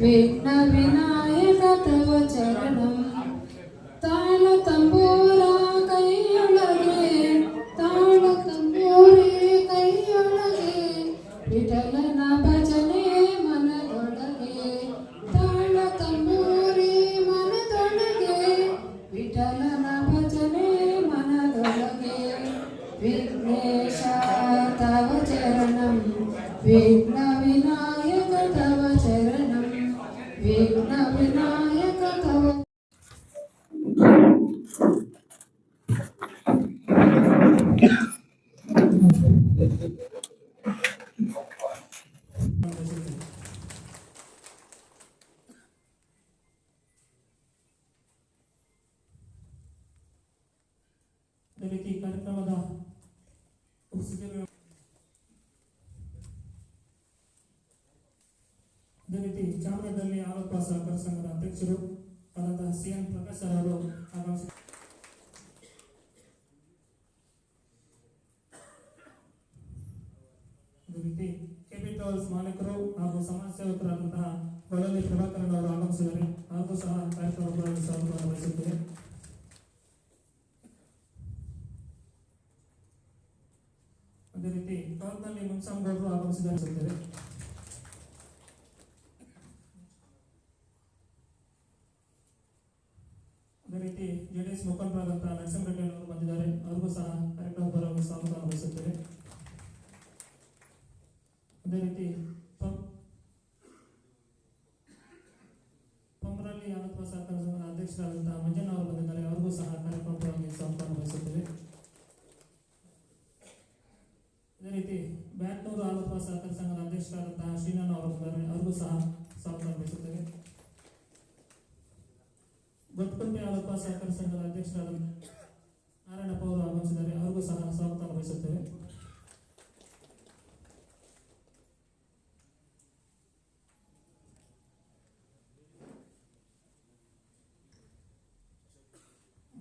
ವಿಘ್ನ ವಿನಾಯಕ ತವ ಚರಣಂ ತಾಳ ತಂಬೂರ ಕೈಯೊಳಗೆ ತಾಳ ತಂಬೂರಿ ಕೈಯೊಳಗೆ ವಿಠಲನ ಭಜನೆ ಮನದೊಳಗೆ ತಾಳ ತಂಬೂರಿ ಮನದೊಳಗೆ ವಿಠಲನ ಭಜನೆ ಮನದೊಳಗೆ ವಿಘ್ನೇಶ ತವ ಚರಣಂ ವಿಘ್ನ ವಿನಾಯಕ ತವ ಚರಣಂ ವಿಘ್ನ ವಿನಾಯಕ ತವ ಅದೇ ರೀತಿ ಕಾರ್ಯಕ್ರಮದ ಅದೇ ರೀತಿ ಚಾಮರಾಜದಲ್ಲಿ ಆರೋಪ ಸಹಕಾರ ಸಂಘದ ಅಧ್ಯಕ್ಷರು ಆದಂತಹ ಸಿಎನ್ ಪ್ರಕಾಶ್ ಅವರು ಆಗಮಿಸಿದ್ದಾರೆ. ಅದೇ ರೀತಿ ಕೆಪಿ ಟ್ರಾವೆಲ್ಸ್ ಮಾಲೀಕರು ಹಾಗೂ ಸಮಾಜ ಸೇವಕರಾದಂತಹ ಕೊಳಲಿ ಪ್ರಭಾಕರನ್ ಅವರು ಆಗಮಿಸಿದ್ದಾರೆ. ಹಾಗೂ ಸಹ ಕಾರ್ಯಕ್ರಮಗಳಲ್ಲಿ ಸ್ವಾಗತ ವಹಿಸುತ್ತೇವೆ. ಅದೇ ರೀತಿ ಟೌನ್ನಲ್ಲಿ ಮುನ್ಸಾಂಗೌಡರು ಆಗಮಿಸಿದ್ದಾರೆ. ಅದೇ ರೀತಿ ಜೆಡಿಎಸ್ ಮುಖಂಡರಾದಂತಹ ನರಸಿಂಹರೆಡ್ಡಿ ಅವರು ಬಂದಿದ್ದಾರೆ. ಅವ್ರಿಗೂ ಸಹ ಕಾರ್ಯಕ್ರಮ ಬರಲು ಸ್ವಾಗತ ವಹಿಸುತ್ತೇವೆ. ಅದೇ ರೀತಿ ಪಂಬರಳ್ಳಿ ಆನಂದ ಸಹಕಾರ ಸಂಘದ ಅಧ್ಯಕ್ಷರಾದಂತಹ ಮಂಜಣ್ಣ ಅವರು ಬಂದಿದ್ದಾರೆ. ಅವ್ರಿಗೂ ಸಹ ಕಾರ್ಯಕ್ರಮ ಬರಲು ಸ್ವಾಗತ ವಹಿಸುತ್ತೇವೆ. ಅದೇ ರೀತಿ ಬ್ಯಾಟ್ನೂರು ಆಲೋಪ ಸಹಕಾರ ಸಂಘದ ಅಧ್ಯಕ್ಷರಾದಂತಹ ಶ್ರೀನಾರಾಯಣ ಅವರು ಬಂದಿದ್ದಾರೆ. ಅವ್ರಿಗೂ ಸಹ ಸ್ವಾಗತ ವಹಿಸುತ್ತೇವೆ. ಗೊತ್ತುಕುಂಟೆ ಆಲೋಪ ಸಹಕಾರ ಸಂಘದ ಅಧ್ಯಕ್ಷರಾದ ನಾರಾಯಣಪ್ಪ ಅವರು ಆಗಮಿಸಿದ್ದಾರೆ. ಅವ್ರಿಗೂ ಸಹ ಸ್ವಾಗತ ವಹಿಸುತ್ತೇವೆ.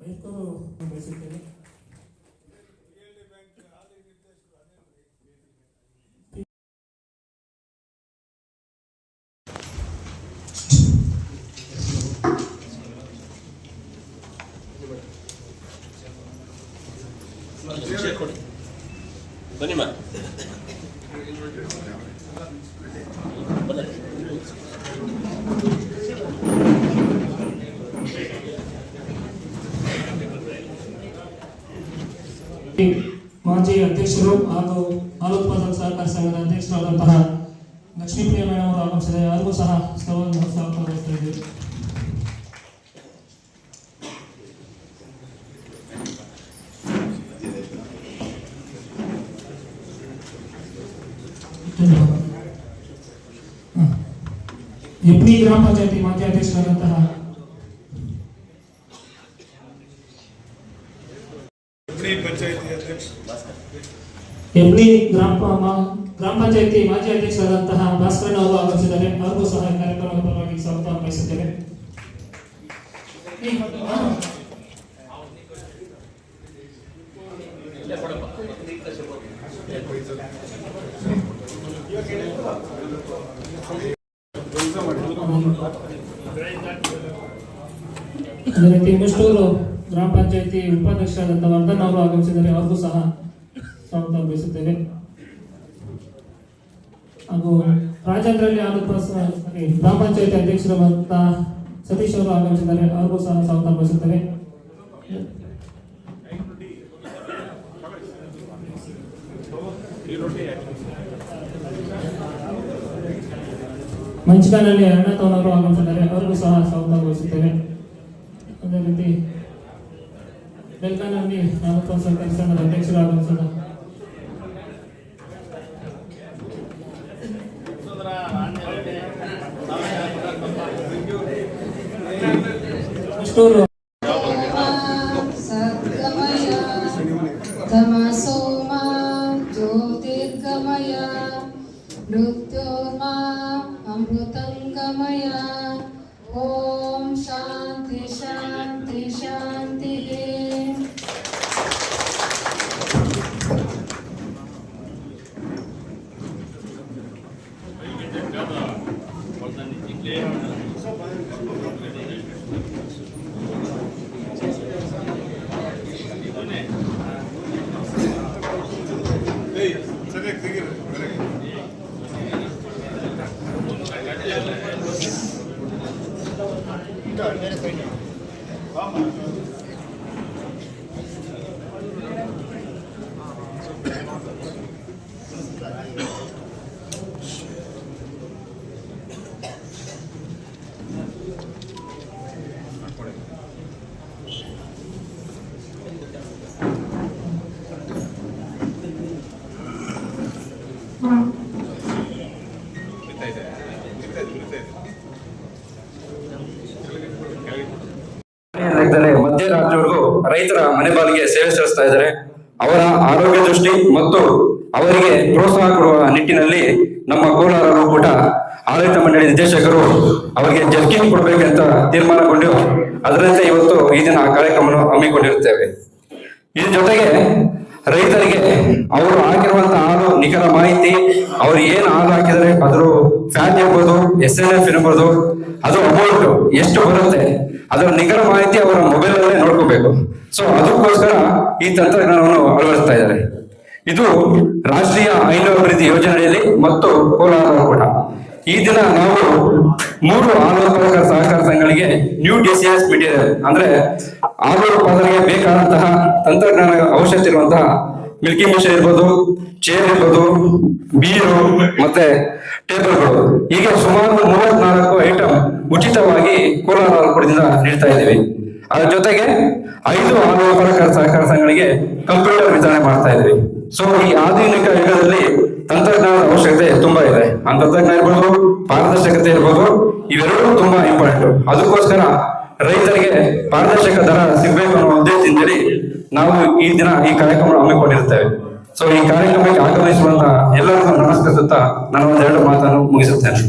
ಬೈಕೂರು ಬಯಸುತ್ತೇವೆ. ಬನ್ನಿ ಮಾ ಮಾಜಿ ಅಧ್ಯಕ್ಷರು ಹಾಗೂ ಹಾಲೋತ್ಪಾದಕ ಸಹಕಾರ ಸಂಘದ ಅಧ್ಯಕ್ಷರಾದಂತಹ ಲಕ್ಷ್ಮೀಪ್ರಿಯ ಮೇಡಮ್ ಅವರು ಆಗಮಿಸಿದ್ದಾರೆ. ಯಾರಿಗೂ ಸಹ ಸ್ವಾಗತ ವಹಿಸ್ತಾ ಇದ್ದೀವಿ. ಎಪ್ನಿ ಗ್ರಾಮ ಪಂಚಾಯತಿ ಮಾಜಿ ಅಧ್ಯಕ್ಷರಾದಂತಹ ಎಪ್ನಿ ಗ್ರಾಮ ಪಂಚಾಯತಿ ಮಾಜಿ ಅಧ್ಯಕ್ಷರಾದಂತಹ ಭಾಸ್ಕರನ್ ಅವರು ಆಗಮಿಸಿದ್ದಾರೆ. ಅವ್ರಿಗೂ ಸಹ ಕಾರ್ಯಕ್ರಮದ ಪರವಾಗಿ ಸ್ವಾಗತ ವಹಿಸುತ್ತೇವೆ. ಅದೇ ರೀತಿ ಮುಷ್ಟೂರು ಗ್ರಾಮ ಪಂಚಾಯತಿ ಉಪಾಧ್ಯಕ್ಷರಾದಂತಹ ವರ್ಧನ್ ಅವರು ಆಗಮಿಸಿದ್ದಾರೆ. ಅವ್ರಿಗೂ ಸಹ ಸ್ವಾಗತ ಬಯಸುತ್ತೇವೆ. ಹಾಗೂ ರಾಜೇಂದ್ರಲ್ಲಿ ಗ್ರಾಮ ಪಂಚಾಯತಿ ಅಧ್ಯಕ್ಷರಾದಂತಹ ಸತೀಶ್ ಅವರು ಆಗಮಿಸಿದ್ದಾರೆ. ಅವ್ರಿಗೂ ಸಹ ಸ್ವಾಗತ ಬಯಸುತ್ತೇವೆ. ಮಂಚಿಕಾನಲ್ಲಿ ಅಣ್ಣತವನವರು ಆಗಮಿಸಿದ್ದಾರೆ. ಅವ್ರಿಗೂ ಸಹ ಸ್ವಾಗತ ವಹಿಸುತ್ತೇವೆ. ಅದೇ ರೀತಿ ಬೆಲ್ಕಾನಲ್ಲಿ ನಾಲ್ಕು ಸಹಕಾರ ಸಂಘದ ಅಧ್ಯಕ್ಷರು ಆಗಮಿಸಿದ ಇಷ್ಟೂರು ತಮಸೋಮ ಜ್ಯೋತಿರ್ಗಮಯ ಮೃತ್ಯೋರ್ಮ ಅಮೃತಂಗಮಯ ಓಂ ಶಾಂತಿ ಶಾಂತಿ ಶಾಂತಿ. ಮಧ್ಯರಾತ್ರಿವರೆಗೂ ರೈತರ ಮನೆ ಬಾಗಿಲಿಗೆ ಸೇವೆ ಸಲ್ಲಿಸ್ತಾ ಇದ್ದಾರೆ. ಅವರ ಆರೋಗ್ಯ ದೃಷ್ಟಿ ಮತ್ತು ಅವರಿಗೆ ಪ್ರೋತ್ಸಾಹ ಕೊಡುವ ನಿಟ್ಟಿನಲ್ಲಿ ನಮ್ಮ ಕೋಲಾರ ಒಕ್ಕೂಟ ಆಡಳಿತ ಮಂಡಳಿ ನಿರ್ದೇಶಕರು ಅವರಿಗೆ ಜರ್ಕಿಂಗ್ ಕೊಡಬೇಕಂತ ತೀರ್ಮಾನಗೊಂಡು ಅದರಂತೆ ಇವತ್ತು ಈ ದಿನ ಕಾರ್ಯಕ್ರಮವನ್ನು ಹಮ್ಮಿಕೊಂಡಿರುತ್ತೇವೆ. ಇದ್ರ ಜೊತೆಗೆ ರೈತರಿಗೆ ಅವರು ಹಾಕಿರುವಂತಹ ಹಾಲು ನಿಖರ ಮಾಹಿತಿ, ಅವ್ರು ಏನ್ ಹಾಲು ಹಾಕಿದರೆ ಅದ್ರ ಫ್ಯಾಟ್ ಇರ್ಬೋದು, SNF ಇರ್ಬೋದು, ಅದು ಅಮೌಂಟ್ ಎಷ್ಟು ಬರುತ್ತೆ ಅದರ ನಿಖರ ಮಾಹಿತಿ ಅವರ ಮೊಬೈಲ್ ಅಲ್ಲೇ ನೋಡ್ಕೋಬೇಕು. ಸೊ ಅದಕ್ಕೋಸ್ಕರ ಈ ತಂತ್ರಜ್ಞಾನವನ್ನು ಅಳವಡಿಸ್ತಾ ಇದ್ದಾರೆ. ಇದು ರಾಷ್ಟ್ರೀಯ ಹೈನು ಅಭಿವೃದ್ಧಿ ಯೋಜನೆಯಲ್ಲಿ ಮತ್ತು ಕೋಲಾರ ಒಕ್ಕೂಟ ಈ ದಿನ ನಾವು 3 ಹಾಲು ಉತ್ಪಾದಕರ ಸಹಕಾರ ಸಂಘಗಳಿಗೆ ನ್ಯೂ DCS ಮೆಟೀರಿಯಲ್ ಅಂದ್ರೆ ಹಾಲು ಉತ್ಪಾದನೆಗೆ ಬೇಕಾದಂತಹ ತಂತ್ರಜ್ಞಾನ ಅವಶ್ಯಕತೆ ಇರುವಂತಹ ಮಿಲ್ಕಿ ಮಿಷನ್ ಇರ್ಬೋದು, ಚೇರ್ ಇರ್ಬೋದು, ಬೀರು ಮತ್ತೆ ಟೇಬಲ್ಗಳು, ಹೀಗೆ ಸುಮಾರು 34 ಐಟಮ್ ಉಚಿತವಾಗಿ ಕೋಲಾರ ಒಕ್ಕೂಟದಿಂದ ನೀಡ್ತಾ ಇದ್ದೀವಿ. ಅದರ ಜೊತೆಗೆ 5 ಹಾಲು ಉತ್ಪಾದಕರ ಸಹಕಾರ ಸಂಘಗಳಿಗೆ ಕಂಪ್ಯೂಟರ್ ವಿತರಣೆ ಮಾಡ್ತಾ ಇದ್ದೀವಿ. ಸೊ ಈ ಆಧುನಿಕ ಯುಗದಲ್ಲಿ ತಂತ್ರಜ್ಞಾನದ ಅವಶ್ಯಕತೆ ತುಂಬಾ ಇದೆ. ಆ ತಂತ್ರಜ್ಞಾನ ಇರ್ಬೋದು, ಪಾರದರ್ಶಕತೆ ಇರ್ಬೋದು, ಇವೆರಡೂ ತುಂಬಾ ಇಂಪಾರ್ಟೆಂಟ್. ಅದಕ್ಕೋಸ್ಕರ ರೈತರಿಗೆ ಪಾರದರ್ಶಕ ದರ ಸಿಗಬೇಕು ಅನ್ನೋ ಉದ್ದೇಶದಿಂದಲೇ ನಾವು ಈ ದಿನ ಈ ಕಾರ್ಯಕ್ರಮ ಹಮ್ಮಿಕೊಂಡಿರುತ್ತೇವೆ. ಸೊ ಈ ಕಾರ್ಯಕ್ರಮಕ್ಕೆ ಆಗಮಿಸುವಂತಹ ಎಲ್ಲರಿಗೂ ನಮಸ್ಕರಿಸುತ್ತಾ ನಾನು ಒಂದೆರಡು ಮಾತನ್ನು ಮುಗಿಸುತ್ತೇನೆ.